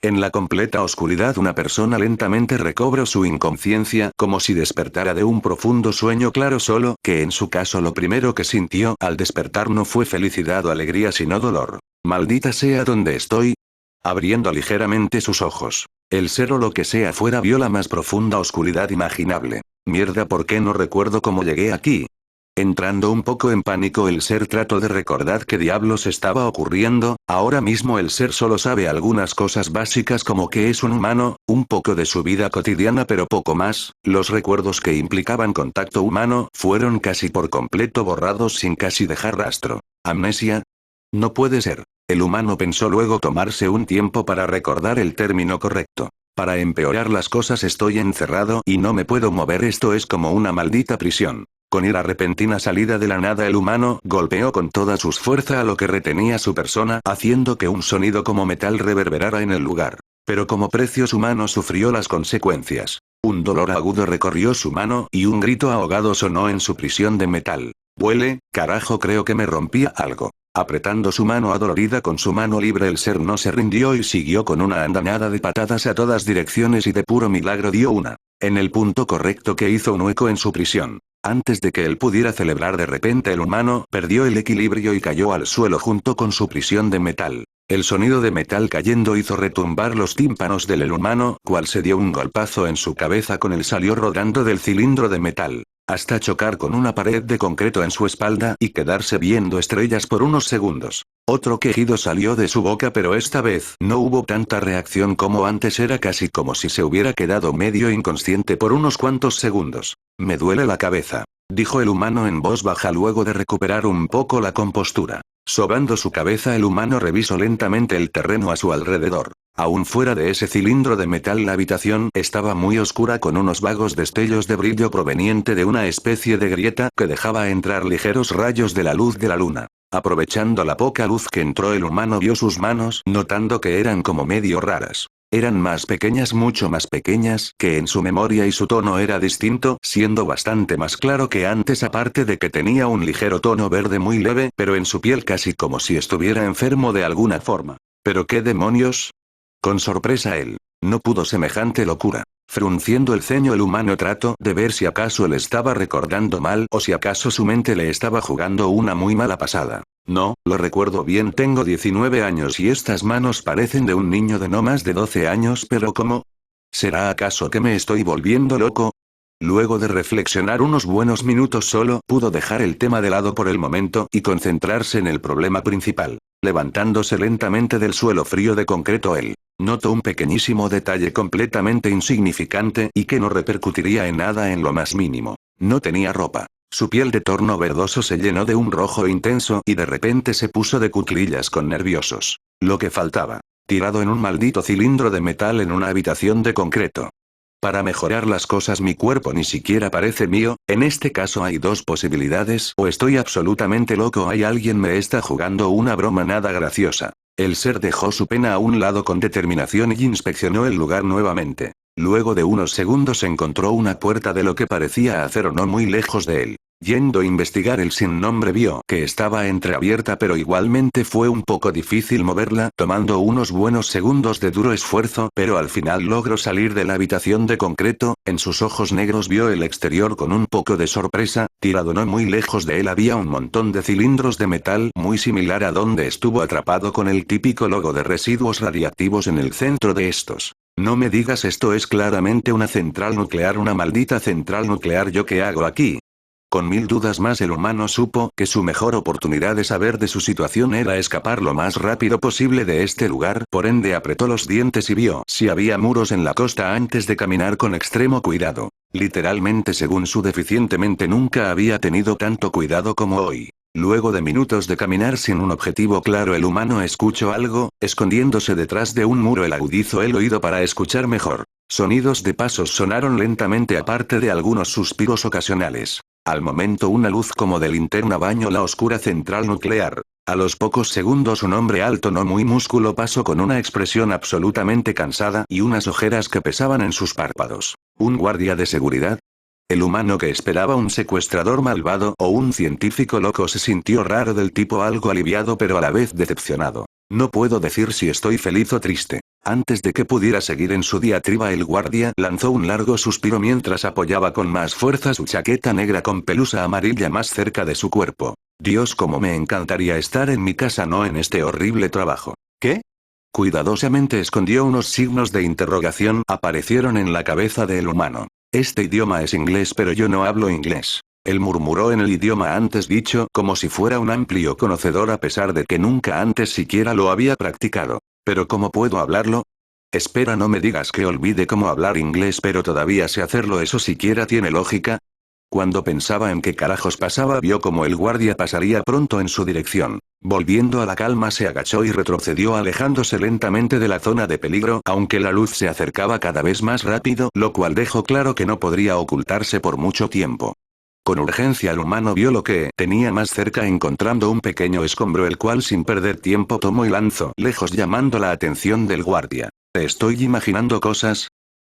En la completa oscuridad una persona lentamente recobró su inconsciencia como si despertara de un profundo sueño claro, solo que en su caso lo primero que sintió al despertar no fue felicidad o alegría sino dolor. Maldita sea donde estoy. Abriendo ligeramente sus ojos, el ser o lo que sea fuera vio la más profunda oscuridad imaginable. Mierda, ¿por qué no recuerdo cómo llegué aquí? Entrando un poco en pánico el ser trató de recordar qué diablos estaba ocurriendo. Ahora mismo el ser solo sabe algunas cosas básicas como que es un humano, un poco de su vida cotidiana pero poco más. Los recuerdos que implicaban contacto humano fueron casi por completo borrados sin casi dejar rastro. ¿Amnesia? No puede ser. El humano pensó luego tomarse un tiempo para recordar el término correcto. Para empeorar las cosas estoy encerrado y no me puedo mover, esto es como una maldita prisión. Con ira repentina salida de la nada el humano golpeó con toda su fuerza a lo que retenía su persona, haciendo que un sonido como metal reverberara en el lugar. Pero como precio su mano sufrió las consecuencias. Un dolor agudo recorrió su mano y un grito ahogado sonó en su prisión de metal. Huele, carajo, creo que me rompía algo. Apretando su mano adolorida con su mano libre el ser no se rindió y siguió con una andanada de patadas a todas direcciones y de puro milagro dio una en el punto correcto que hizo un hueco en su prisión. Antes de que él pudiera celebrar, de repente el humano perdió el equilibrio y cayó al suelo junto con su prisión de metal. El sonido de metal cayendo hizo retumbar los tímpanos del humano, cual se dio un golpazo en su cabeza con él salió rodando del cilindro de metal, hasta chocar con una pared de concreto en su espalda y quedarse viendo estrellas por unos segundos. Otro quejido salió de su boca, pero esta vez no hubo tanta reacción como antes, era casi como si se hubiera quedado medio inconsciente por unos cuantos segundos. Me duele la cabeza, dijo el humano en voz baja luego de recuperar un poco la compostura. Sobando su cabeza el humano revisó lentamente el terreno a su alrededor. Aún fuera de ese cilindro de metal la habitación estaba muy oscura con unos vagos destellos de brillo proveniente de una especie de grieta que dejaba entrar ligeros rayos de la luz de la luna. Aprovechando la poca luz que entró el humano vio sus manos, notando que eran como medio raras. Eran más pequeñas, mucho más pequeñas, que en su memoria y su tono era distinto, siendo bastante más claro que antes, aparte de que tenía un ligero tono verde muy leve, pero en su piel casi como si estuviera enfermo de alguna forma. ¿Pero qué demonios? Con sorpresa él no pudo semejante locura. Frunciendo el ceño el humano trató de ver si acaso él estaba recordando mal o si acaso su mente le estaba jugando una muy mala pasada. No, lo recuerdo bien, tengo 19 años y estas manos parecen de un niño de no más de 12 años, pero ¿cómo? ¿Será acaso que me estoy volviendo loco? Luego de reflexionar unos buenos minutos solo pudo dejar el tema de lado por el momento y concentrarse en el problema principal. Levantándose lentamente del suelo frío de concreto él notó un pequeñísimo detalle completamente insignificante y que no repercutiría en nada en lo más mínimo. No tenía ropa. Su piel de tono verdoso se llenó de un rojo intenso y de repente se puso de cuclillas con nerviosos. Lo que faltaba. Tirado en un maldito cilindro de metal en una habitación de concreto. Para mejorar las cosas mi cuerpo ni siquiera parece mío, en este caso hay dos posibilidades, o estoy absolutamente loco o hay alguien me está jugando una broma nada graciosa. El ser dejó su pena a un lado con determinación y inspeccionó el lugar nuevamente. Luego de unos segundos encontró una puerta de lo que parecía acero no muy lejos de él. Yendo a investigar el sin nombre vio que estaba entreabierta, pero igualmente fue un poco difícil moverla, tomando unos buenos segundos de duro esfuerzo, pero al final logró salir de la habitación de concreto. En sus ojos negros vio el exterior con un poco de sorpresa. Tirado no muy lejos de él había un montón de cilindros de metal muy similar a donde estuvo atrapado, con el típico logo de residuos radiactivos en el centro de estos. No me digas, esto es claramente una central nuclear, una maldita central nuclear. ¿Yo qué hago aquí? Con mil dudas más el humano supo que su mejor oportunidad de saber de su situación era escapar lo más rápido posible de este lugar, por ende apretó los dientes y vio si había muros en la costa antes de caminar con extremo cuidado. Literalmente, según su deficiente mente, nunca había tenido tanto cuidado como hoy. Luego de minutos de caminar sin un objetivo claro el humano escuchó algo, escondiéndose detrás de un muro. Él agudizó el oído para escuchar mejor. Sonidos de pasos sonaron lentamente aparte de algunos suspiros ocasionales. Al momento una luz como de linterna bañó la oscura central nuclear. A los pocos segundos un hombre alto no muy músculo pasó con una expresión absolutamente cansada y unas ojeras que pesaban en sus párpados. ¿Un guardia de seguridad? El humano que esperaba un secuestrador malvado o un científico loco se sintió raro del tipo, algo aliviado pero a la vez decepcionado. No puedo decir si estoy feliz o triste. Antes de que pudiera seguir en su diatriba, el guardia lanzó un largo suspiro mientras apoyaba con más fuerza su chaqueta negra con pelusa amarilla más cerca de su cuerpo. Dios, cómo me encantaría estar en mi casa, no en este horrible trabajo. ¿Qué? Cuidadosamente escondió unos signos de interrogación, aparecieron en la cabeza del humano. Este idioma es inglés, pero yo no hablo inglés. Él murmuró en el idioma antes dicho, como si fuera un amplio conocedor a pesar de que nunca antes siquiera lo había practicado. ¿Pero cómo puedo hablarlo? Espera, no me digas que olvide cómo hablar inglés, pero todavía sé hacerlo, ¿eso siquiera tiene lógica? Cuando pensaba en qué carajos pasaba, vio como el guardia pasaría pronto en su dirección. Volviendo a la calma, se agachó y retrocedió, alejándose lentamente de la zona de peligro, aunque la luz se acercaba cada vez más rápido, lo cual dejó claro que no podría ocultarse por mucho tiempo. Con urgencia el humano vio lo que tenía más cerca, encontrando un pequeño escombro, el cual sin perder tiempo tomó y lanzó lejos, llamando la atención del guardia. ¿Te estoy imaginando cosas?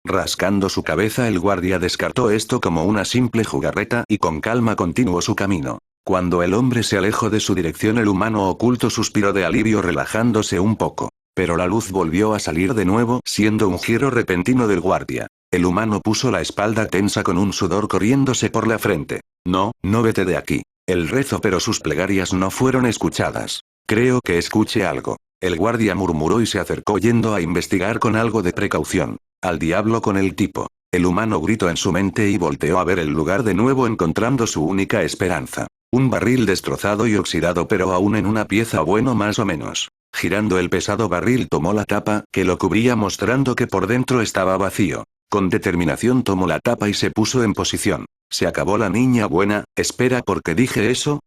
Rascando su cabeza, el guardia descartó esto como una simple jugarreta y con calma continuó su camino. Cuando el hombre se alejó de su dirección, el humano oculto suspiró de alivio, relajándose un poco. Pero la luz volvió a salir de nuevo, siendo un giro repentino del guardia. El humano puso la espalda tensa con un sudor corriéndose por la frente. No, no, vete de aquí. Él rezó, pero sus plegarias no fueron escuchadas. Creo que escuché algo. El guardia murmuró y se acercó, yendo a investigar con algo de precaución. Al diablo con el tipo. El humano gritó en su mente y volteó a ver el lugar de nuevo, encontrando su única esperanza. Un barril destrozado y oxidado, pero aún en una pieza, bueno, más o menos. Girando el pesado barril, tomó la tapa, que lo cubría, mostrando que por dentro estaba vacío. Con determinación tomó la tapa y se puso en posición. Se acabó la niña buena. Espera, ¿por qué dije eso?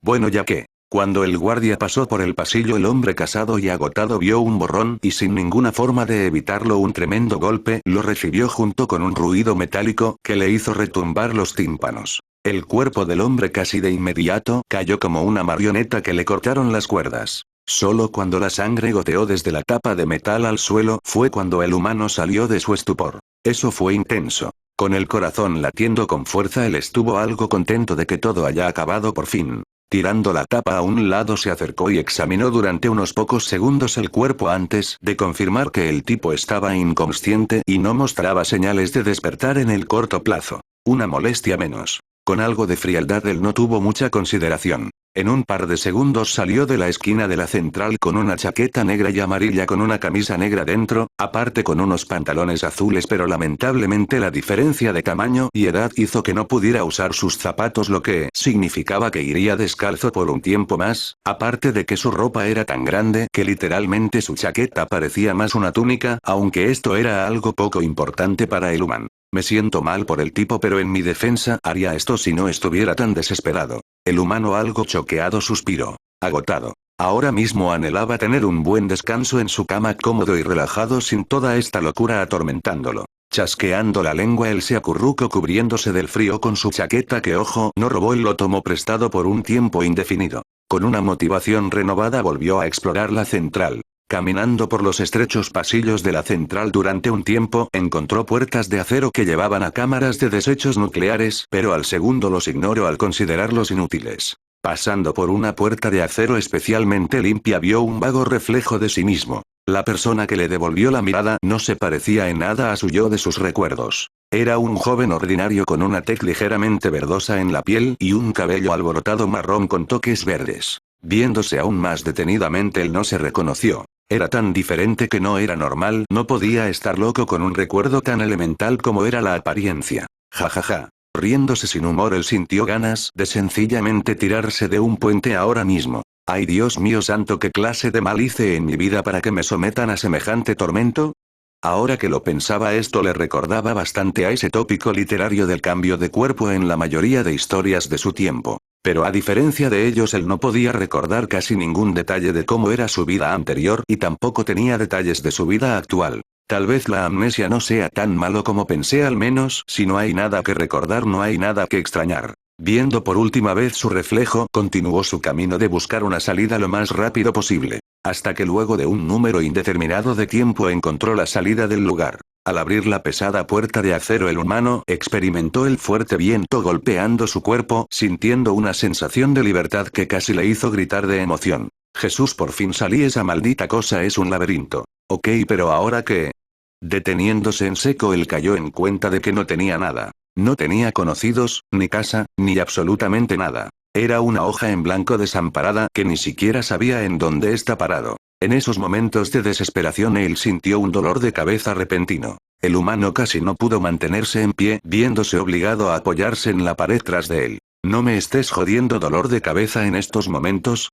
Bueno, ya que. Cuando el guardia pasó por el pasillo, el hombre casado y agotado vio un borrón y sin ninguna forma de evitarlo un tremendo golpe lo recibió junto con un ruido metálico que le hizo retumbar los tímpanos. El cuerpo del hombre casi de inmediato cayó como una marioneta que le cortaron las cuerdas. Solo cuando la sangre goteó desde la tapa de metal al suelo fue cuando el humano salió de su estupor. Eso fue intenso. Con el corazón latiendo con fuerza, él estuvo algo contento de que todo haya acabado por fin. Tirando la tapa a un lado, se acercó y examinó durante unos pocos segundos el cuerpo antes de confirmar que el tipo estaba inconsciente y no mostraba señales de despertar en el corto plazo. Una molestia menos. Con algo de frialdad, él no tuvo mucha consideración. En un par de segundos salió de la esquina de la central con una chaqueta negra y amarilla con una camisa negra dentro, aparte con unos pantalones azules, pero lamentablemente la diferencia de tamaño y edad hizo que no pudiera usar sus zapatos, lo que significaba que iría descalzo por un tiempo más, aparte de que su ropa era tan grande que literalmente su chaqueta parecía más una túnica, aunque esto era algo poco importante para el humano. Me siento mal por el tipo, pero en mi defensa haría esto si no estuviera tan desesperado. El humano, algo choqueado, suspiró. Agotado. Ahora mismo anhelaba tener un buen descanso en su cama cómodo y relajado sin toda esta locura atormentándolo. Chasqueando la lengua, él se acurrucó cubriéndose del frío con su chaqueta, que ojo, no robó y lo tomó prestado por un tiempo indefinido. Con una motivación renovada volvió a explorar la central. Caminando por los estrechos pasillos de la central durante un tiempo, encontró puertas de acero que llevaban a cámaras de desechos nucleares, pero al segundo los ignoró al considerarlos inútiles. Pasando por una puerta de acero especialmente limpia, vio un vago reflejo de sí mismo. La persona que le devolvió la mirada no se parecía en nada a su yo de sus recuerdos. Era un joven ordinario con una tez ligeramente verdosa en la piel y un cabello alborotado marrón con toques verdes. Viéndose aún más detenidamente, él no se reconoció. Era tan diferente que no era normal, no podía estar loco con un recuerdo tan elemental como era la apariencia. Jajaja. Riéndose sin humor, él sintió ganas de sencillamente tirarse de un puente ahora mismo. ¡Ay, Dios mío santo! ¿Qué clase de mal hice en mi vida para que me sometan a semejante tormento? Ahora que lo pensaba, esto le recordaba bastante a ese tópico literario del cambio de cuerpo en la mayoría de historias de su tiempo. Pero a diferencia de ellos, él no podía recordar casi ningún detalle de cómo era su vida anterior y tampoco tenía detalles de su vida actual. Tal vez la amnesia no sea tan malo como pensé, al menos si no hay nada que recordar no hay nada que extrañar. Viendo por última vez su reflejo, continuó su camino de buscar una salida lo más rápido posible. Hasta que luego de un número indeterminado de tiempo encontró la salida del lugar. Al abrir la pesada puerta de acero, el humano experimentó el fuerte viento golpeando su cuerpo, sintiendo una sensación de libertad que casi le hizo gritar de emoción. Jesús, por fin salí, esa maldita cosa es un laberinto. Ok, pero ¿ahora qué? Deteniéndose en seco, él cayó en cuenta de que no tenía nada. No tenía conocidos, ni casa, ni absolutamente nada. Era una hoja en blanco desamparada que ni siquiera sabía en dónde está parado. En esos momentos de desesperación él sintió un dolor de cabeza repentino. El humano casi no pudo mantenerse en pie, viéndose obligado a apoyarse en la pared tras de él. ¿No me estés jodiendo dolor de cabeza en estos momentos?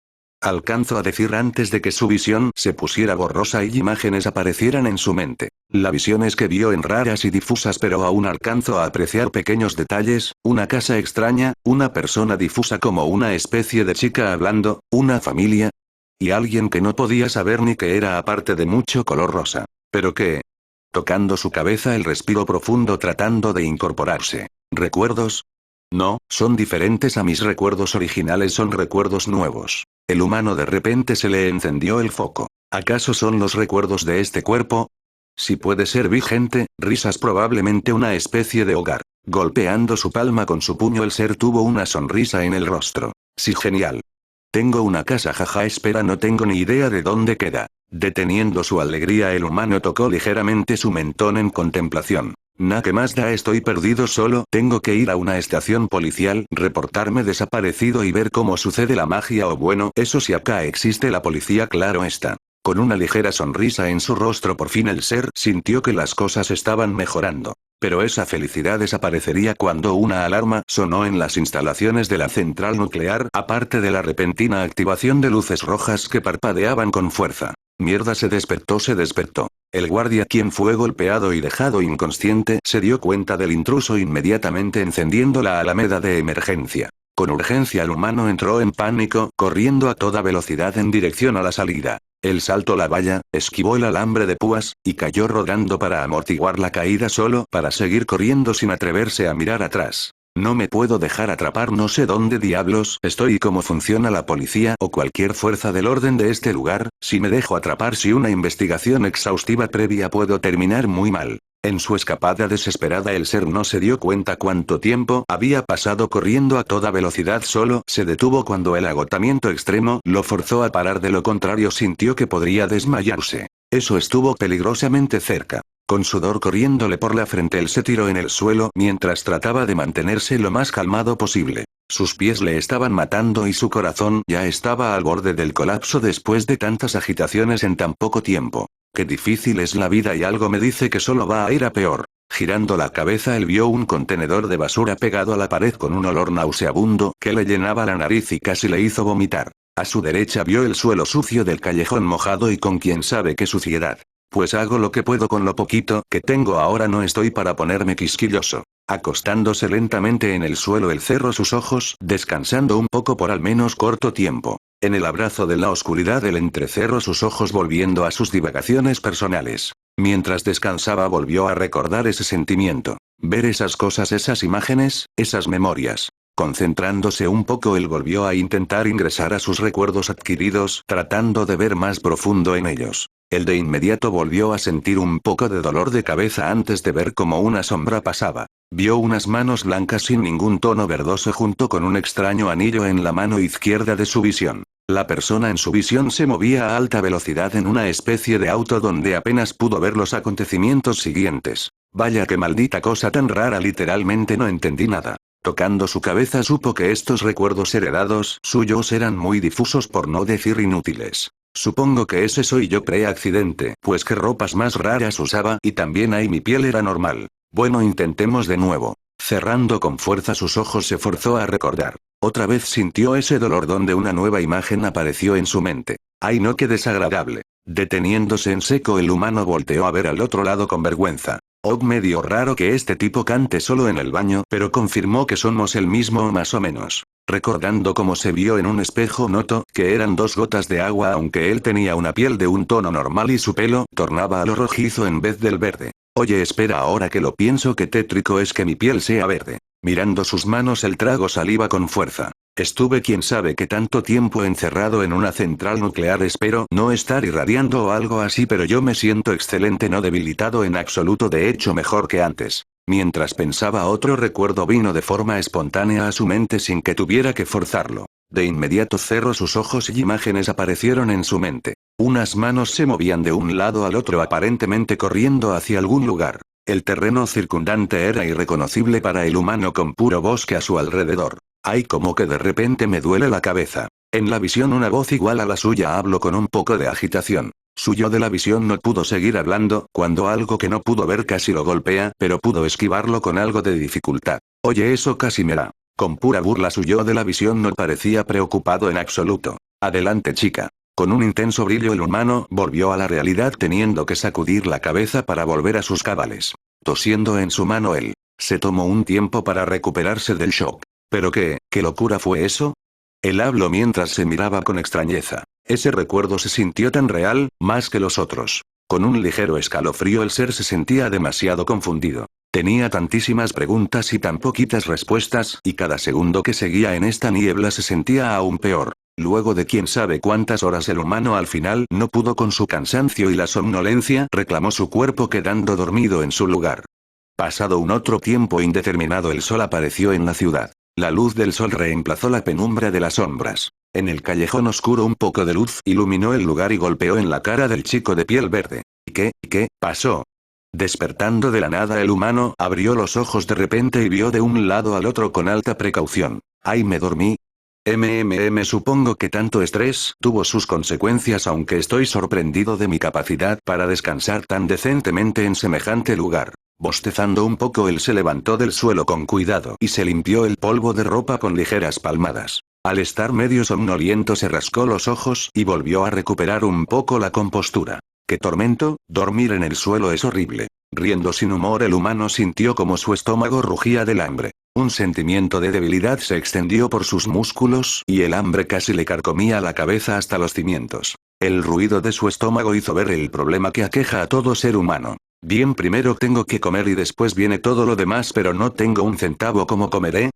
Alcanzó a decir antes de que su visión se pusiera borrosa y imágenes aparecieran en su mente. La visión es que vio en raras y difusas, pero aún alcanzó a apreciar pequeños detalles, una casa extraña, una persona difusa como una especie de chica hablando, una familia. Y alguien que no podía saber ni qué era aparte de mucho color rosa. ¿Pero qué? Tocando su cabeza, el respiro profundo tratando de incorporarse. ¿Recuerdos? No, son diferentes a mis recuerdos originales, son recuerdos nuevos. El humano de repente se le encendió el foco. ¿Acaso son los recuerdos de este cuerpo? Si puede ser vigente, risas, probablemente una especie de hogar. Golpeando su palma con su puño, el ser tuvo una sonrisa en el rostro. Sí, genial. Tengo una casa, jaja, espera, no tengo ni idea de dónde queda. Deteniendo su alegría, el humano tocó ligeramente su mentón en contemplación. Nah, ¿qué más da? Estoy perdido, solo tengo que ir a una estación policial, reportarme desaparecido y ver cómo sucede la magia, o bueno, eso si acá existe la policía, claro está. Con una ligera sonrisa en su rostro, por fin el ser sintió que las cosas estaban mejorando. Pero esa felicidad desaparecería cuando una alarma sonó en las instalaciones de la central nuclear, aparte de la repentina activación de luces rojas que parpadeaban con fuerza. Mierda, se despertó. El guardia, quien fue golpeado y dejado inconsciente, se dio cuenta del intruso inmediatamente, encendiendo la alameda de emergencia. Con urgencia el humano entró en pánico, corriendo a toda velocidad en dirección a la salida. Él saltó la valla, esquivó el alambre de púas, y cayó rodando para amortiguar la caída, solo para seguir corriendo sin atreverse a mirar atrás. No me puedo dejar atrapar, no sé dónde diablos estoy y cómo funciona la policía o cualquier fuerza del orden de este lugar. Si me dejo atrapar, si una investigación exhaustiva previa, puedo terminar muy mal. En su escapada desesperada, el ser no se dio cuenta cuánto tiempo había pasado corriendo a toda velocidad, solo se detuvo cuando el agotamiento extremo lo forzó a parar, de lo contrario sintió que podría desmayarse. Eso estuvo peligrosamente cerca. Con sudor corriéndole por la frente, él se tiró en el suelo mientras trataba de mantenerse lo más calmado posible. Sus pies le estaban matando y su corazón ya estaba al borde del colapso después de tantas agitaciones en tan poco tiempo. Qué difícil es la vida, y algo me dice que solo va a ir a peor. Girando la cabeza, él vio un contenedor de basura pegado a la pared con un olor nauseabundo que le llenaba la nariz y casi le hizo vomitar. A su derecha vio el suelo sucio del callejón mojado y con quién sabe qué suciedad. Pues hago lo que puedo con lo poquito que tengo ahora, no estoy para ponerme quisquilloso. Acostándose lentamente en el suelo, él cerró sus ojos, descansando un poco por al menos corto tiempo. En el abrazo de la oscuridad, él entrecerró sus ojos, volviendo a sus divagaciones personales. Mientras descansaba, volvió a recordar ese sentimiento. Ver esas cosas, esas imágenes, esas memorias. Concentrándose un poco, él volvió a intentar ingresar a sus recuerdos adquiridos, tratando de ver más profundo en ellos. Él de inmediato volvió a sentir un poco de dolor de cabeza antes de ver cómo una sombra pasaba. Vio unas manos blancas sin ningún tono verdoso junto con un extraño anillo en la mano izquierda de su visión. La persona en su visión se movía a alta velocidad en una especie de auto donde apenas pudo ver los acontecimientos siguientes. Vaya que maldita cosa tan rara, literalmente no entendí nada. Tocando su cabeza, supo que estos recuerdos heredados suyos eran muy difusos, por no decir inútiles. Supongo que ese soy yo pre-accidente, pues qué ropas más raras usaba, y también ahí mi piel era normal. Bueno, intentemos de nuevo. Cerrando con fuerza sus ojos, se forzó a recordar. Otra vez sintió ese dolor donde una nueva imagen apareció en su mente. ¡Ay no, qué desagradable! Deteniéndose en seco, el humano volteó a ver al otro lado con vergüenza. Oh, medio raro que este tipo cante solo en el baño, pero confirmó que somos el mismo o más o menos. Recordando cómo se vio en un espejo, notó que eran 2 gotas de agua, aunque él tenía una piel de un tono normal y su pelo tornaba a lo rojizo en vez del verde. Oye, espera, ahora que lo pienso, qué tétrico es que mi piel sea verde. Mirando sus manos, él tragó saliva con fuerza. Estuve quién sabe qué tanto tiempo encerrado en una central nuclear, espero no estar irradiando o algo así, pero yo me siento excelente, no debilitado en absoluto, de hecho mejor que antes. Mientras pensaba, otro recuerdo vino de forma espontánea a su mente sin que tuviera que forzarlo. De inmediato cerró sus ojos y imágenes aparecieron en su mente. Unas manos se movían de un lado al otro aparentemente corriendo hacia algún lugar. El terreno circundante era irreconocible para el humano con puro bosque a su alrededor. Ay, como que de repente me duele la cabeza. En la visión una voz igual a la suya habló con un poco de agitación. Su yo de la visión no pudo seguir hablando, cuando algo que no pudo ver casi lo golpea, pero pudo esquivarlo con algo de dificultad. Oye, eso casi me da. Con pura burla su yo de la visión no parecía preocupado en absoluto. Adelante, chica. Con un intenso brillo el humano volvió a la realidad teniendo que sacudir la cabeza para volver a sus cabales. Tosiendo en su mano él. Se tomó un tiempo para recuperarse del shock. ¿Pero qué locura fue eso? Él habló mientras se miraba con extrañeza. Ese recuerdo se sintió tan real, más que los otros. Con un ligero escalofrío el ser se sentía demasiado confundido. Tenía tantísimas preguntas y tan poquitas respuestas, y cada segundo que seguía en esta niebla se sentía aún peor. Luego de quién sabe cuántas horas el humano al final no pudo con su cansancio y la somnolencia, reclamó su cuerpo quedando dormido en su lugar. Pasado un otro tiempo indeterminado el sol apareció en la ciudad. La luz del sol reemplazó la penumbra de las sombras. En el callejón oscuro un poco de luz iluminó el lugar y golpeó en la cara del chico de piel verde. ¿Qué pasó? Despertando de la nada el humano abrió los ojos de repente y vio de un lado al otro con alta precaución. ¡Ay, me dormí! Supongo que tanto estrés tuvo sus consecuencias, aunque estoy sorprendido de mi capacidad para descansar tan decentemente en semejante lugar. Bostezando un poco él se levantó del suelo con cuidado y se limpió el polvo de ropa con ligeras palmadas. Al estar medio somnoliento se rascó los ojos y volvió a recuperar un poco la compostura. ¡Qué tormento! Dormir en el suelo es horrible. Riendo sin humor el humano sintió como su estómago rugía del hambre. Un sentimiento de debilidad se extendió por sus músculos y el hambre casi le carcomía la cabeza hasta los cimientos. El ruido de su estómago hizo ver el problema que aqueja a todo ser humano. Bien, primero tengo que comer y después viene todo lo demás, pero no tengo un centavo. ¿Cómo comeré?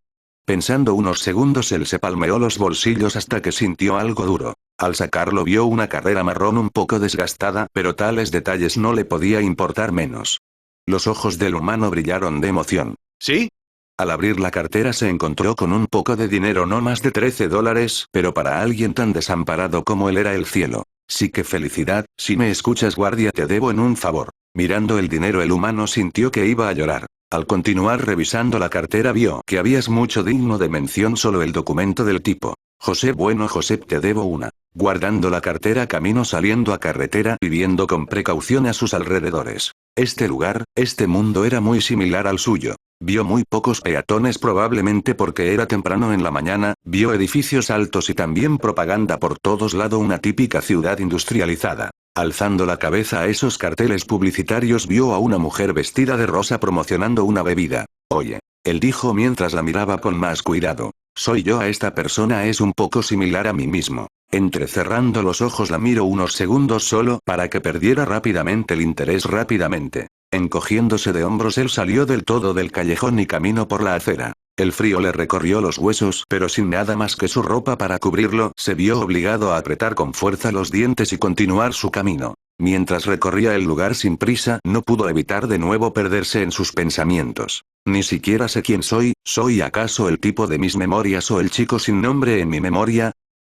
Pensando unos segundos él se palmeó los bolsillos hasta que sintió algo duro. Al sacarlo vio una cartera marrón un poco desgastada, pero tales detalles no le podía importar menos. Los ojos del humano brillaron de emoción. ¿Sí? Al abrir la cartera se encontró con un poco de dinero, no más de $13, pero para alguien tan desamparado como él era el cielo. Sí, qué felicidad. Si me escuchas, guardia, te debo en un favor. Mirando el dinero el humano sintió que iba a llorar. Al continuar revisando la cartera vio que habías mucho digno de mención, solo el documento del tipo. José, bueno José, te debo una. Guardando la cartera caminó saliendo a carretera y viendo con precaución a sus alrededores. Este lugar, este mundo era muy similar al suyo. Vio muy pocos peatones, probablemente porque era temprano en la mañana, vio edificios altos y también propaganda por todos lados, una típica ciudad industrializada. Alzando la cabeza a esos carteles publicitarios vio a una mujer vestida de rosa promocionando una bebida. Oye, él dijo mientras la miraba con más cuidado. Soy yo, a esta persona es un poco similar a mí mismo. Entrecerrando los ojos la miró unos segundos solo para que perdiera rápidamente el interés rápidamente. Encogiéndose de hombros él salió del todo del callejón y caminó por la acera. El frío le recorrió los huesos, pero sin nada más que su ropa para cubrirlo, se vio obligado a apretar con fuerza los dientes y continuar su camino. Mientras recorría el lugar sin prisa, no pudo evitar de nuevo perderse en sus pensamientos. Ni siquiera sé quién soy. ¿Soy acaso el tipo de mis memorias o el chico sin nombre en mi memoria?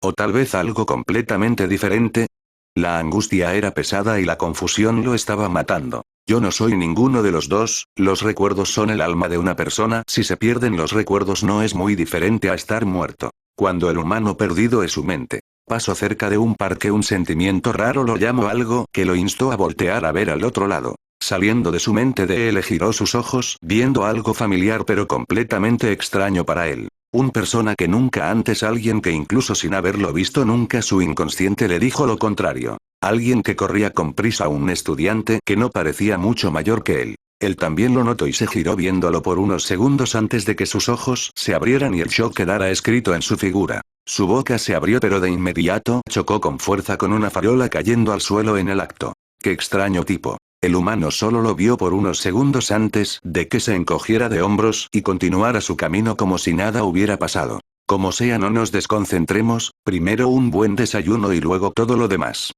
¿O tal vez algo completamente diferente? La angustia era pesada y la confusión lo estaba matando. Yo no soy ninguno de los dos. Los recuerdos son el alma de una persona. Si se pierden los recuerdos no es muy diferente a estar muerto. Cuando el humano perdido es su mente. Pasó cerca de un parque, un sentimiento raro lo llamó algo que lo instó a voltear a ver al otro lado. Saliendo de su mente de él giró sus ojos, viendo algo familiar pero completamente extraño para él. Una persona que nunca antes, alguien que incluso sin haberlo visto nunca su inconsciente le dijo lo contrario. Alguien que corría con prisa, un estudiante que no parecía mucho mayor que él. Él también lo notó y se giró viéndolo por unos segundos antes de que sus ojos se abrieran y el shock quedara escrito en su figura. Su boca se abrió pero de inmediato chocó con fuerza con una farola cayendo al suelo en el acto. ¡Qué extraño tipo! El humano solo lo vio por unos segundos antes de que se encogiera de hombros y continuara su camino como si nada hubiera pasado. Como sea, no nos desconcentremos, primero un buen desayuno y luego todo lo demás.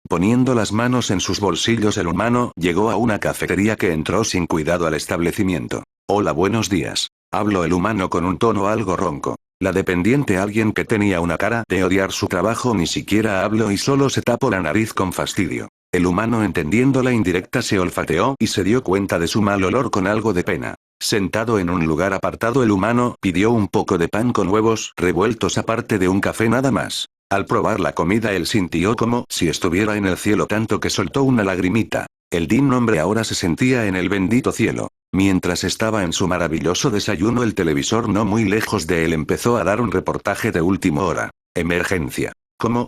Poniendo las manos en sus bolsillos el humano llegó a una cafetería que entró sin cuidado al establecimiento. Hola, buenos días. Habló el humano con un tono algo ronco. La dependiente, alguien que tenía una cara de odiar su trabajo, ni siquiera habló y solo se tapó la nariz con fastidio. El humano, entendiendo la indirecta, se olfateó y se dio cuenta de su mal olor con algo de pena. Sentado en un lugar apartado, el humano pidió un poco de pan con huevos revueltos aparte de un café nada más. Al probar la comida, él sintió como si estuviera en el cielo, tanto que soltó una lagrimita. El digno hombre ahora se sentía en el bendito cielo. Mientras estaba en su maravilloso desayuno, el televisor no muy lejos de él empezó a dar un reportaje de última hora. Emergencia. ¿Cómo?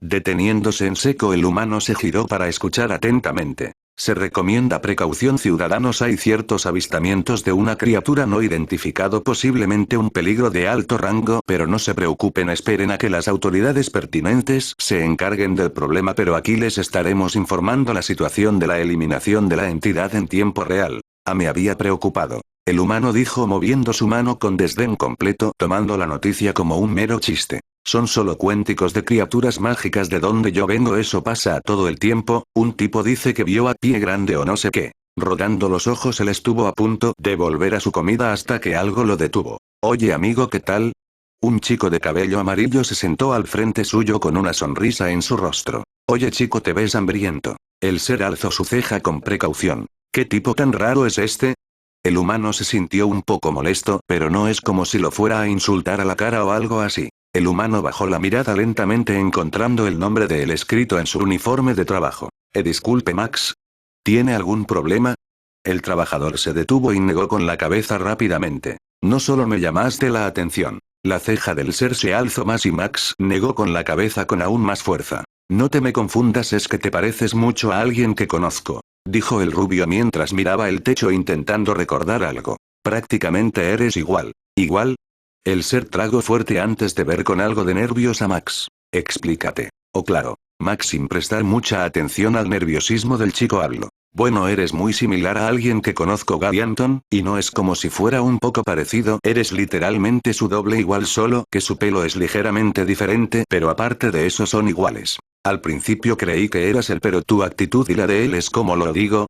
Deteniéndose en seco, el humano se giró para escuchar atentamente. Se recomienda precaución, ciudadanos. Hay ciertos avistamientos de una criatura no identificado, posiblemente un peligro de alto rango, pero no se preocupen, esperen a que las autoridades pertinentes se encarguen del problema, pero aquí les estaremos informando la situación de la eliminación de la entidad en tiempo real. Me había preocupado. El humano dijo moviendo su mano con desdén completo, tomando la noticia como un mero chiste. Son solo cuénticos de criaturas mágicas de donde yo vengo, eso pasa todo el tiempo. Un tipo dice que vio a Pie Grande o no sé qué. Rodando los ojos, él estuvo a punto de volver a su comida hasta que algo lo detuvo. Oye amigo, ¿qué tal? Un chico de cabello amarillo se sentó al frente suyo con una sonrisa en su rostro. Oye chico, te ves hambriento. El ser alzó su ceja con precaución. ¿Qué tipo tan raro es este? El humano se sintió un poco molesto, pero no es como si lo fuera a insultar a la cara o algo así. El humano bajó la mirada lentamente, encontrando el nombre de él escrito en su uniforme de trabajo. Disculpe Max. ¿Tiene algún problema? El trabajador se detuvo y negó con la cabeza rápidamente. No solo me llamaste la atención. La ceja del ser se alzó más y Max negó con la cabeza con aún más fuerza. No te me confundas, es que te pareces mucho a alguien que conozco, dijo el rubio mientras miraba el techo intentando recordar algo. Prácticamente eres igual. ¿Igual? El ser tragó fuerte antes de ver con algo de nervios a Max. Explícate. Oh claro. Max, sin prestar mucha atención al nerviosismo del chico, habló. Bueno, eres muy similar a alguien que conozco, Gary Anton, y no es como si fuera un poco parecido, eres literalmente su doble, igual, solo que su pelo es ligeramente diferente, pero aparte de eso son iguales. Al principio creí que eras él, pero tu actitud y la de él es, como lo digo,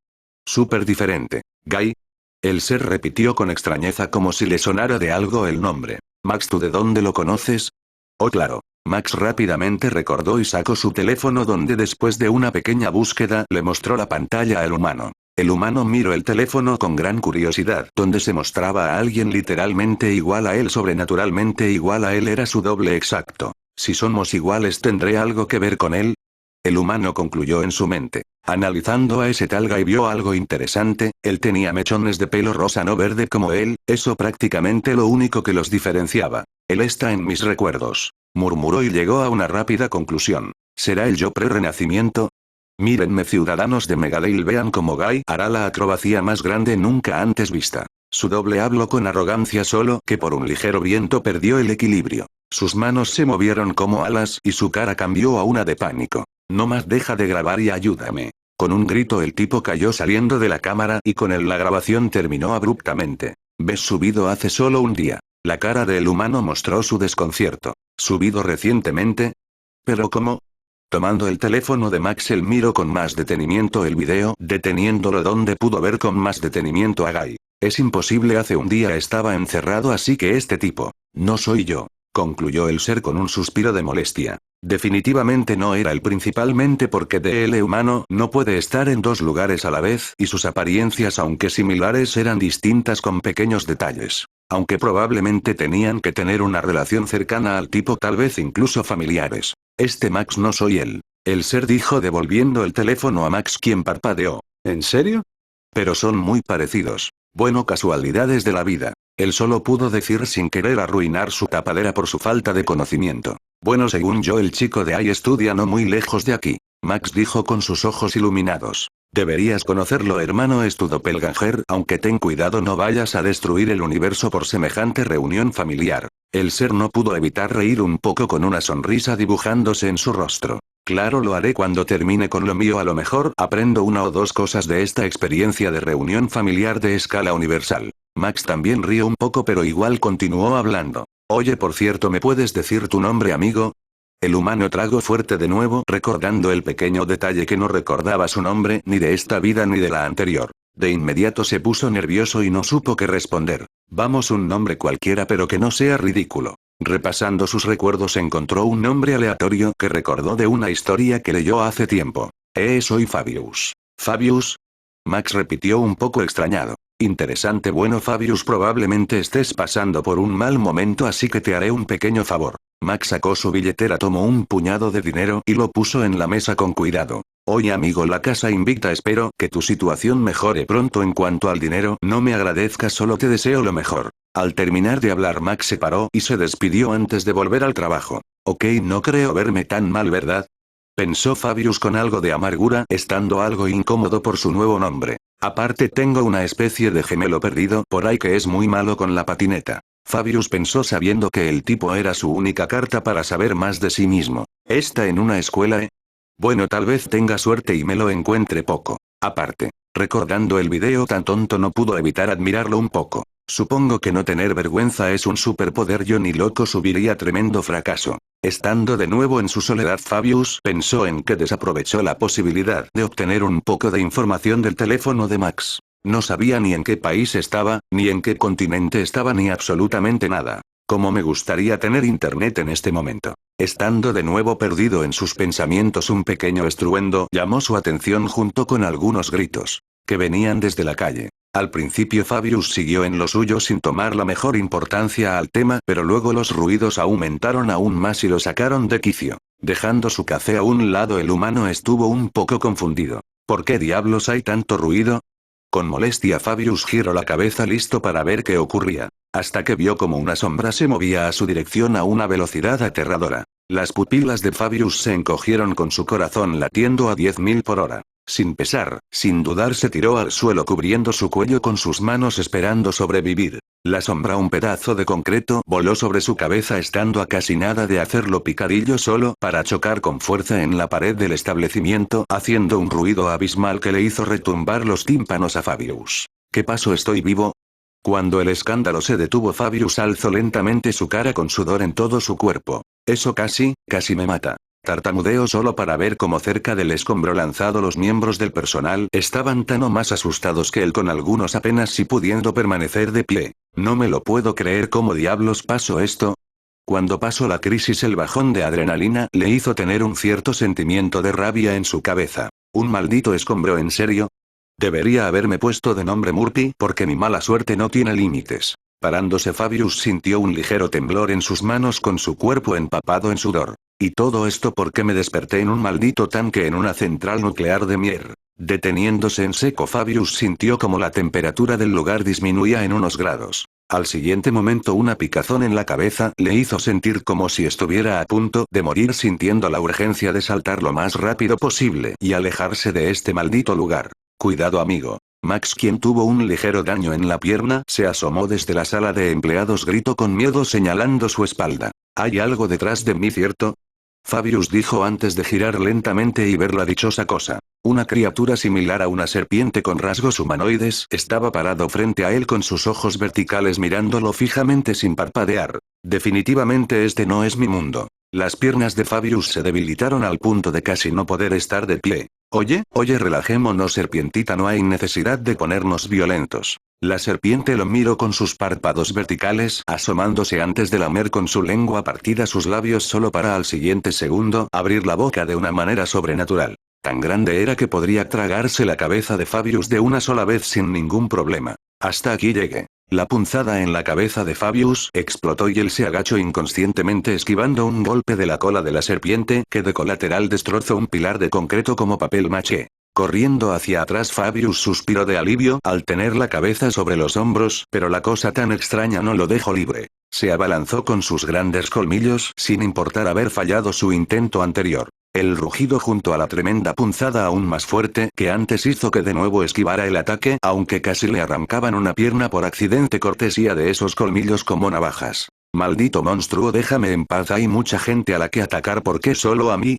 súper diferente. Guy. El ser repitió con extrañeza como si le sonara de algo el nombre. Max, ¿tú de dónde lo conoces? Oh claro. Max rápidamente recordó y sacó su teléfono, donde después de una pequeña búsqueda le mostró la pantalla al humano. El humano miró el teléfono con gran curiosidad, donde se mostraba a alguien literalmente igual a él, sobrenaturalmente igual a él, era su doble exacto. Si somos iguales, ¿tendré algo que ver con él? El humano concluyó en su mente. Analizando a ese tal Guy, vio algo interesante, él tenía mechones de pelo rosa, no verde como él, eso prácticamente lo único que los diferenciaba. Él está en mis recuerdos, murmuró y llegó a una rápida conclusión. ¿Será el yo pre-renacimiento? Mírenme, ciudadanos de Megadale, vean cómo Guy hará la acrobacia más grande nunca antes vista. Su doble habló con arrogancia, solo que por un ligero viento perdió el equilibrio. Sus manos se movieron como alas y su cara cambió a una de pánico. No más, deja de grabar y ayúdame. Con un grito el tipo cayó saliendo de la cámara y con él la grabación terminó abruptamente. ¿Ves subido hace solo un día? La cara del humano mostró su desconcierto. ¿Subido recientemente? ¿Pero cómo? Tomando el teléfono de Max, él miró con más detenimiento el video, deteniéndolo donde pudo ver con más detenimiento a Guy. Es imposible, hace un día estaba encerrado, así que este tipo no soy yo, concluyó el ser con un suspiro de molestia. Definitivamente no era él, principalmente porque el humano no puede estar en dos lugares a la vez, y sus apariencias, aunque similares, eran distintas con pequeños detalles. Aunque probablemente tenían que tener una relación cercana al tipo, tal vez incluso familiares. Este Max no soy él. El ser dijo devolviendo el teléfono a Max, quien parpadeó. ¿En serio? Pero son muy parecidos. Bueno, casualidades de la vida. Él solo pudo decir sin querer arruinar su tapadera por su falta de conocimiento. Bueno, según yo, el chico de ahí estudia no muy lejos de aquí. Max dijo con sus ojos iluminados. Deberías conocerlo, hermano, es tu doppelganger, aunque ten cuidado, no vayas a destruir el universo por semejante reunión familiar. El ser no pudo evitar reír un poco con una sonrisa dibujándose en su rostro. Claro, lo haré cuando termine con lo mío, a lo mejor aprendo una o dos cosas de esta experiencia de reunión familiar de escala universal. Max también rió un poco, pero igual continuó hablando. Oye, por cierto, ¿me puedes decir tu nombre, amigo? El humano tragó fuerte de nuevo, recordando el pequeño detalle que no recordaba su nombre, ni de esta vida ni de la anterior. De inmediato se puso nervioso y no supo qué responder. Vamos, un nombre cualquiera, pero que no sea ridículo. Repasando sus recuerdos encontró un nombre aleatorio que recordó de una historia que leyó hace tiempo. Soy Fabius. ¿Fabius? Max repitió un poco extrañado. Interesante. Bueno, Fabius, probablemente estés pasando por un mal momento, así que te haré un pequeño favor. Max sacó su billetera, tomó un puñado de dinero y lo puso en la mesa con cuidado. Oye amigo, la casa invicta, espero que tu situación mejore pronto. En cuanto al dinero, no me agradezcas, solo te deseo lo mejor. Al terminar de hablar, Max se paró y se despidió antes de volver al trabajo. Ok, no creo verme tan mal, ¿verdad? Pensó Fabius con algo de amargura, estando algo incómodo por su nuevo nombre. Aparte, tengo una especie de gemelo perdido por ahí que es muy malo con la patineta. Fabius pensó, sabiendo que el tipo era su única carta para saber más de sí mismo. ¿Está en una escuela, Bueno, tal vez tenga suerte y me lo encuentre poco. Aparte, recordando el video tan tonto, no pudo evitar admirarlo un poco. Supongo que no tener vergüenza es un superpoder, yo ni loco subiría tremendo fracaso. Estando de nuevo en su soledad, Fabius pensó en que desaprovechó la posibilidad de obtener un poco de información del teléfono de Max. No sabía ni en qué país estaba, ni en qué continente estaba, ni absolutamente nada. Cómo me gustaría tener internet en este momento. Estando de nuevo perdido en sus pensamientos, un pequeño estruendo llamó su atención junto con algunos gritos que venían desde la calle. Al principio Fabius siguió en lo suyo sin tomar la mejor importancia al tema, pero luego los ruidos aumentaron aún más y lo sacaron de quicio. Dejando su café a un lado, el humano estuvo un poco confundido. ¿Por qué diablos hay tanto ruido? Con molestia Fabius giró la cabeza, listo para ver qué ocurría, hasta que vio como una sombra se movía a su dirección a una velocidad aterradora. Las pupilas de Fabius se encogieron con su corazón latiendo a 10.000 por hora. Sin pesar, sin dudar, se tiró al suelo cubriendo su cuello con sus manos esperando sobrevivir. La sombra, un pedazo de concreto, voló sobre su cabeza, estando a casi nada de hacerlo picadillo solo para chocar con fuerza en la pared del establecimiento, haciendo un ruido abismal que le hizo retumbar los tímpanos a Fabius. ¿Qué pasó? ¿Estoy vivo? Cuando el escándalo se detuvo, Fabius alzó lentamente su cara con sudor en todo su cuerpo. Eso casi me mata. Tartamudeó solo para ver cómo cerca del escombro lanzado los miembros del personal estaban tan o más asustados que él, con algunos apenas si pudiendo permanecer de pie. No me lo puedo creer, ¿cómo diablos pasó esto? Cuando pasó la crisis, el bajón de adrenalina le hizo tener un cierto sentimiento de rabia en su cabeza. ¿Un maldito escombro, en serio? Debería haberme puesto de nombre Murphy, porque mi mala suerte no tiene límites. Parándose, Fabius sintió un ligero temblor en sus manos con su cuerpo empapado en sudor. Y todo esto porque me desperté en un maldito tanque en una central nuclear de Mier. Deteniéndose en seco, Fabius sintió como la temperatura del lugar disminuía en unos grados. Al siguiente momento, una picazón en la cabeza le hizo sentir como si estuviera a punto de morir, sintiendo la urgencia de saltar lo más rápido posible y alejarse de este maldito lugar. Cuidado amigo. Max, quien tuvo un ligero daño en la pierna, se asomó desde la sala de empleados, gritó con miedo señalando su espalda. ¿Hay algo detrás de mí, cierto? Fabius dijo antes de girar lentamente y ver la dichosa cosa. Una criatura similar a una serpiente con rasgos humanoides estaba parado frente a él con sus ojos verticales mirándolo fijamente sin parpadear. Definitivamente este no es mi mundo. Las piernas de Fabius se debilitaron al punto de casi no poder estar de pie. Oye, relajémonos, serpientita, no hay necesidad de ponernos violentos. La serpiente lo miró con sus párpados verticales, asomándose antes de lamer con su lengua partida sus labios, solo para al siguiente segundo abrir la boca de una manera sobrenatural. Tan grande era que podría tragarse la cabeza de Fabius de una sola vez sin ningún problema. Hasta aquí llegué. La punzada en la cabeza de Fabius explotó y él se agachó inconscientemente, esquivando un golpe de la cola de la serpiente que de colateral destrozó un pilar de concreto como papel maché. Corriendo hacia atrás, Fabius suspiró de alivio al tener la cabeza sobre los hombros, pero la cosa tan extraña no lo dejó libre. Se abalanzó con sus grandes colmillos sin importar haber fallado su intento anterior. El rugido junto a la tremenda punzada aún más fuerte que antes hizo que de nuevo esquivara el ataque, aunque casi le arrancaban una pierna por accidente, cortesía de esos colmillos como navajas. Maldito monstruo, déjame en paz, hay mucha gente a la que atacar, ¿por qué solo a mí?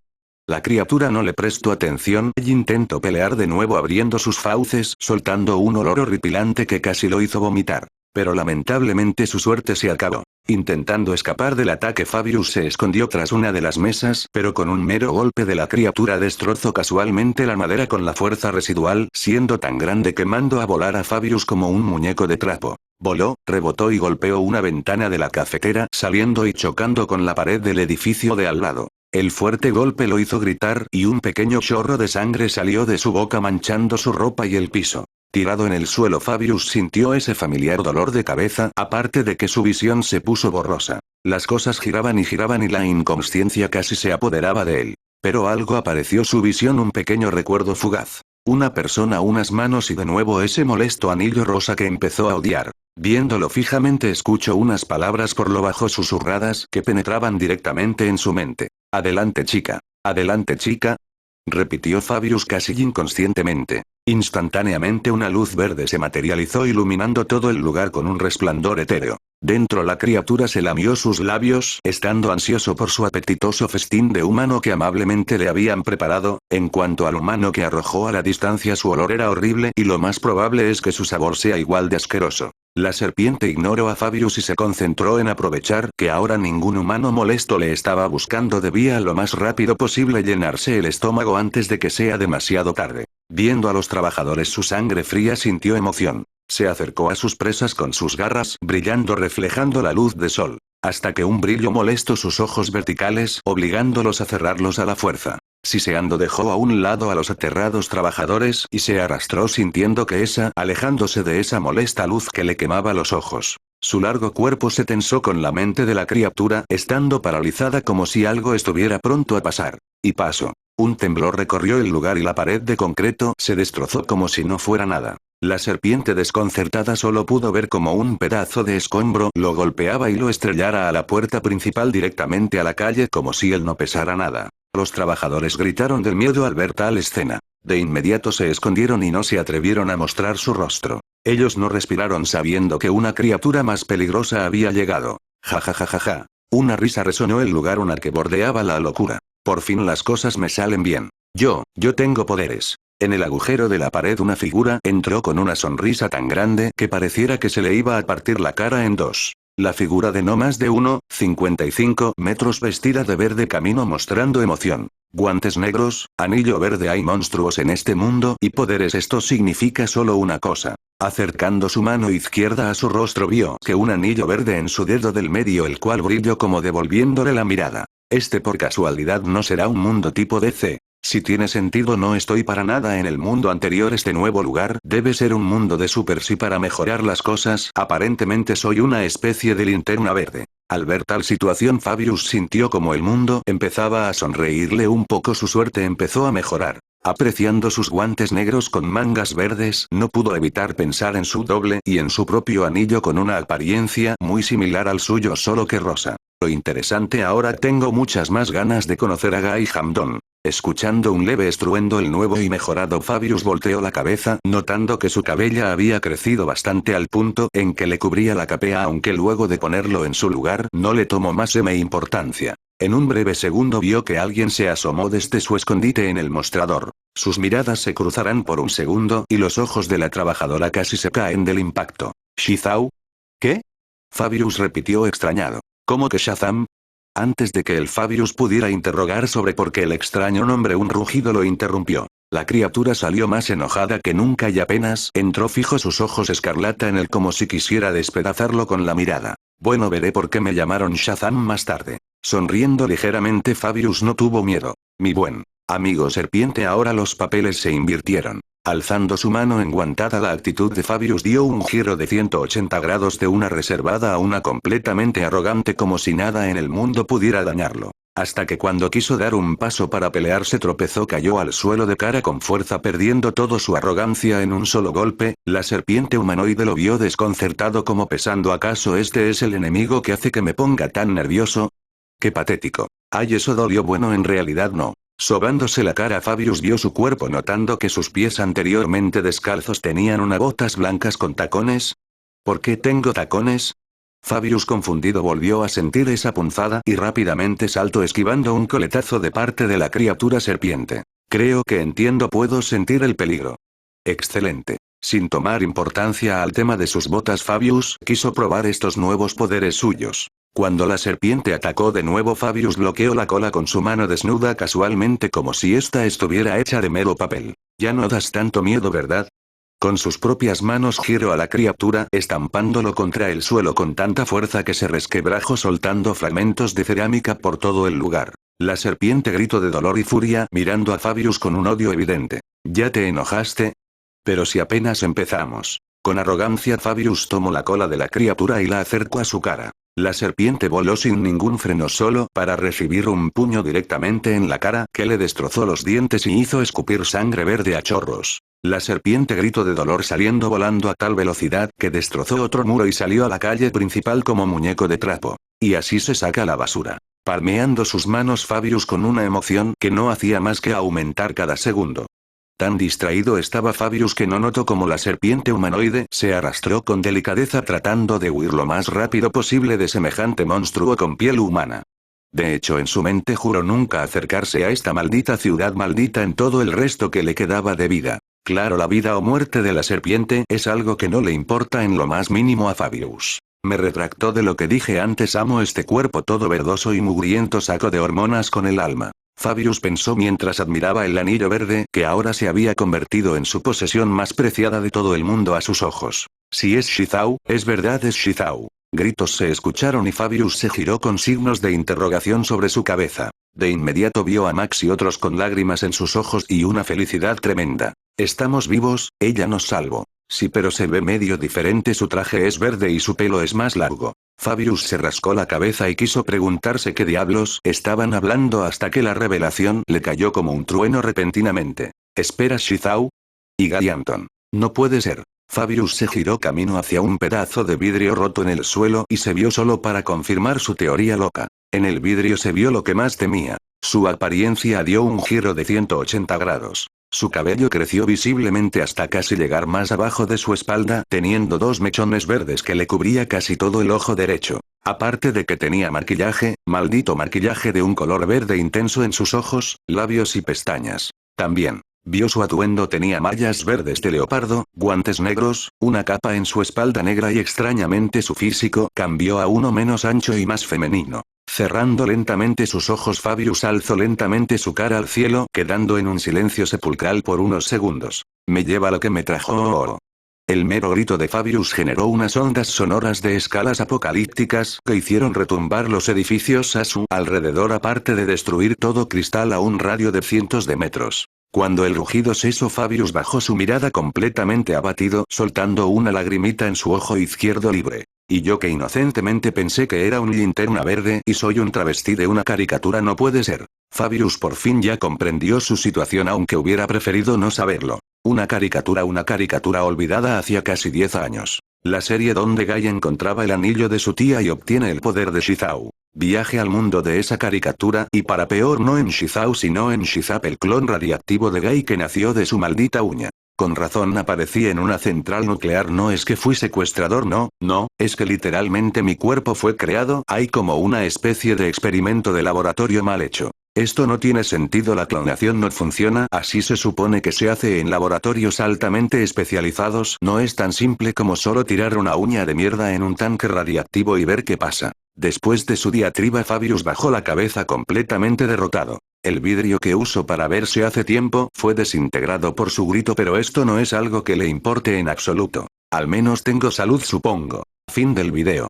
La criatura no le prestó atención y intentó pelear de nuevo, abriendo sus fauces, soltando un olor horripilante que casi lo hizo vomitar. Pero lamentablemente su suerte se acabó. Intentando escapar del ataque, Fabius se escondió tras una de las mesas, pero con un mero golpe de la criatura destrozó casualmente la madera con la fuerza residual, siendo tan grande que mandó a volar a Fabius como un muñeco de trapo. Voló, rebotó y golpeó una ventana de la cafetera, saliendo y chocando con la pared del edificio de al lado. El fuerte golpe lo hizo gritar, y un pequeño chorro de sangre salió de su boca manchando su ropa y el piso. Tirado en el suelo, Fabius sintió ese familiar dolor de cabeza, aparte de que su visión se puso borrosa. Las cosas giraban y la inconsciencia casi se apoderaba de él. Pero algo apareció su visión, un pequeño recuerdo fugaz. Una persona, unas manos y de nuevo ese molesto anillo rosa que empezó a odiar. Viéndolo fijamente, escuchó unas palabras por lo bajo susurradas que penetraban directamente en su mente. Adelante chica. Adelante chica. Repitió Fabius casi inconscientemente. Instantáneamente una luz verde se materializó iluminando todo el lugar con un resplandor etéreo. Dentro la criatura se lamió sus labios, estando ansioso por su apetitoso festín de humano que amablemente le habían preparado. En cuanto al humano que arrojó a la distancia, su olor era horrible y lo más probable es que su sabor sea igual de asqueroso. La serpiente ignoró a Fabius y se concentró en aprovechar que ahora ningún humano molesto le estaba buscando. Debía lo más rápido posible llenarse el estómago antes de que sea demasiado tarde. Viendo a los trabajadores, su sangre fría sintió emoción. Se acercó a sus presas con sus garras brillando reflejando la luz de sol, hasta que un brillo molestó sus ojos verticales, obligándolos a cerrarlos a la fuerza. Siseando dejó a un lado a los aterrados trabajadores y se arrastró sintiendo que alejándose de esa molesta luz que le quemaba los ojos. Su largo cuerpo se tensó con la mente de la criatura, estando paralizada como si algo estuviera pronto a pasar. Y pasó. Un temblor recorrió el lugar y la pared de concreto se destrozó como si no fuera nada. La serpiente desconcertada solo pudo ver como un pedazo de escombro lo golpeaba y lo estrellara a la puerta principal directamente a la calle como si él no pesara nada. Los trabajadores gritaron del miedo al ver tal escena. De inmediato se escondieron y no se atrevieron a mostrar su rostro. Ellos no respiraron sabiendo que una criatura más peligrosa había llegado. Ja ja ja ja ja. Una risa resonó el lugar, una que bordeaba la locura. Por fin las cosas me salen bien. Yo tengo poderes. En el agujero de la pared una figura entró con una sonrisa tan grande que pareciera que se le iba a partir la cara en dos. La figura de no más de 1,55 metros vestida de verde caminó mostrando emoción. Guantes negros, anillo verde. Hay monstruos en este mundo y poderes. Esto significa solo una cosa. Acercando su mano izquierda a su rostro vio que un anillo verde en su dedo del medio, el cual brilló como devolviéndole la mirada. Este por casualidad no será un mundo tipo DC. Si tiene sentido, no estoy para nada en el mundo anterior. Este nuevo lugar debe ser un mundo de Super Sí para mejorar las cosas. Aparentemente soy una especie de linterna verde. Al ver tal situación, Fabius sintió como el mundo empezaba a sonreírle un poco. Su suerte empezó a mejorar. Apreciando sus guantes negros con mangas verdes, no pudo evitar pensar en su doble y en su propio anillo con una apariencia muy similar al suyo, solo que rosa. Lo interesante, ahora tengo muchas más ganas de conocer a Guy Hamdon. Escuchando un leve estruendo, el nuevo y mejorado Fabius volteó la cabeza, notando que su cabella había crecido bastante al punto en que le cubría la capea, aunque luego de ponerlo en su lugar, no le tomó más importancia. En un breve segundo vio que alguien se asomó desde su escondite en el mostrador. Sus miradas se cruzarán por un segundo y los ojos de la trabajadora casi se caen del impacto. ¿Shizao? ¿Qué? Fabius repitió extrañado. ¿Cómo que Shazam? Antes de que el Fabius pudiera interrogar sobre por qué el extraño nombre, un rugido lo interrumpió. La criatura salió más enojada que nunca y apenas entró fijó sus ojos escarlata en él como si quisiera despedazarlo con la mirada. Bueno, veré por qué me llamaron Shazam más tarde. Sonriendo ligeramente, Fabius no tuvo miedo. Mi buen amigo serpiente. Ahora los papeles se invirtieron. Alzando su mano enguantada, la actitud de Fabius dio un giro de 180 grados, de una reservada a una completamente arrogante, como si nada en el mundo pudiera dañarlo. Hasta que cuando quiso dar un paso para pelear se tropezó, cayó al suelo de cara con fuerza, perdiendo toda su arrogancia en un solo golpe. La serpiente humanoide lo vio desconcertado, como pensando: ¿acaso este es el enemigo que hace que me ponga tan nervioso? ¡Qué patético! ¡Ay, eso dolió! Bueno, en realidad no. Sobándose la cara, Fabius vio su cuerpo, notando que sus pies anteriormente descalzos tenían unas botas blancas con tacones. ¿Por qué tengo tacones? Fabius confundido volvió a sentir esa punzada y rápidamente saltó, esquivando un coletazo de parte de la criatura serpiente. Creo que entiendo, puedo sentir el peligro. Excelente. Sin tomar importancia al tema de sus botas, Fabius quiso probar estos nuevos poderes suyos. Cuando la serpiente atacó de nuevo, Fabius bloqueó la cola con su mano desnuda casualmente como si ésta estuviera hecha de mero papel. Ya no das tanto miedo, ¿verdad? Con sus propias manos giró a la criatura, estampándolo contra el suelo con tanta fuerza que se resquebrajó soltando fragmentos de cerámica por todo el lugar. La serpiente gritó de dolor y furia, mirando a Fabius con un odio evidente. ¿Ya te enojaste? Pero si apenas empezamos. Con arrogancia Fabius tomó la cola de la criatura y la acercó a su cara. La serpiente voló sin ningún freno solo para recibir un puño directamente en la cara que le destrozó los dientes y hizo escupir sangre verde a chorros. La serpiente gritó de dolor saliendo volando a tal velocidad que destrozó otro muro y salió a la calle principal como muñeco de trapo. Y así se saca la basura. Palmeando sus manos Fabius con una emoción que no hacía más que aumentar cada segundo. Tan distraído estaba Fabius que no notó cómo la serpiente humanoide se arrastró con delicadeza tratando de huir lo más rápido posible de semejante monstruo con piel humana. De hecho, en su mente juró nunca acercarse a esta maldita ciudad maldita en todo el resto que le quedaba de vida. Claro, la vida o muerte de la serpiente es algo que no le importa en lo más mínimo a Fabius. Me retractó de lo que dije antes, amo este cuerpo todo verdoso y mugriento saco de hormonas con el alma. Fabius pensó mientras admiraba el anillo verde que ahora se había convertido en su posesión más preciada de todo el mundo a sus ojos. Si es Shizao, es verdad, es Shizao. Gritos se escucharon y Fabius se giró con signos de interrogación sobre su cabeza. De inmediato vio a Max y otros con lágrimas en sus ojos y una felicidad tremenda. Estamos vivos, ella nos salvó. Sí, pero se ve medio diferente, su traje es verde y su pelo es más largo. Fabius se rascó la cabeza y quiso preguntarse qué diablos estaban hablando hasta que la revelación le cayó como un trueno repentinamente. ¿Espera, Shizao? Y Gallianton. No puede ser. Fabius se giró camino hacia un pedazo de vidrio roto en el suelo y se vio solo para confirmar su teoría loca. En el vidrio se vio lo que más temía. Su apariencia dio un giro de 180 grados. Su cabello creció visiblemente hasta casi llegar más abajo de su espalda, teniendo dos mechones verdes que le cubría casi todo el ojo derecho. Aparte de que tenía maquillaje, maldito maquillaje de un color verde intenso en sus ojos, labios y pestañas. También vio su atuendo, tenía mallas verdes de leopardo, guantes negros, una capa en su espalda negra y extrañamente su físico cambió a uno menos ancho y más femenino. Cerrando lentamente sus ojos, Fabius alzó lentamente su cara al cielo, quedando en un silencio sepulcral por unos segundos. Me lleva lo que me trajo. El mero grito de Fabius generó unas ondas sonoras de escalas apocalípticas que hicieron retumbar los edificios a su alrededor, aparte de destruir todo cristal a un radio de cientos de metros. Cuando el rugido cesó, Fabius bajó su mirada completamente abatido, soltando una lagrimita en su ojo izquierdo libre. Y yo que inocentemente pensé que era un linterna verde y soy un travesti de una caricatura, no puede ser. Fabius por fin ya comprendió su situación, aunque hubiera preferido no saberlo. Una caricatura olvidada hacía casi 10 años. La serie donde Gai encontraba el anillo de su tía y obtiene el poder de Shizao. Viaje al mundo de esa caricatura, y para peor no en Shizao sino en Shizap, el clon radiactivo de Gai que nació de su maldita uña. Con razón aparecí en una central nuclear, no es que fui secuestrador, no, es que literalmente mi cuerpo fue creado, hay como una especie de experimento de laboratorio mal hecho. Esto no tiene sentido, la clonación no funciona, así se supone que se hace en laboratorios altamente especializados, no es tan simple como solo tirar una uña de mierda en un tanque radiactivo y ver qué pasa. Después de su diatriba, Fabius bajó la cabeza completamente derrotado. El vidrio que usó para verse hace tiempo fue desintegrado por su grito, pero esto no es algo que le importe en absoluto. Al menos tengo salud, supongo. Fin del video.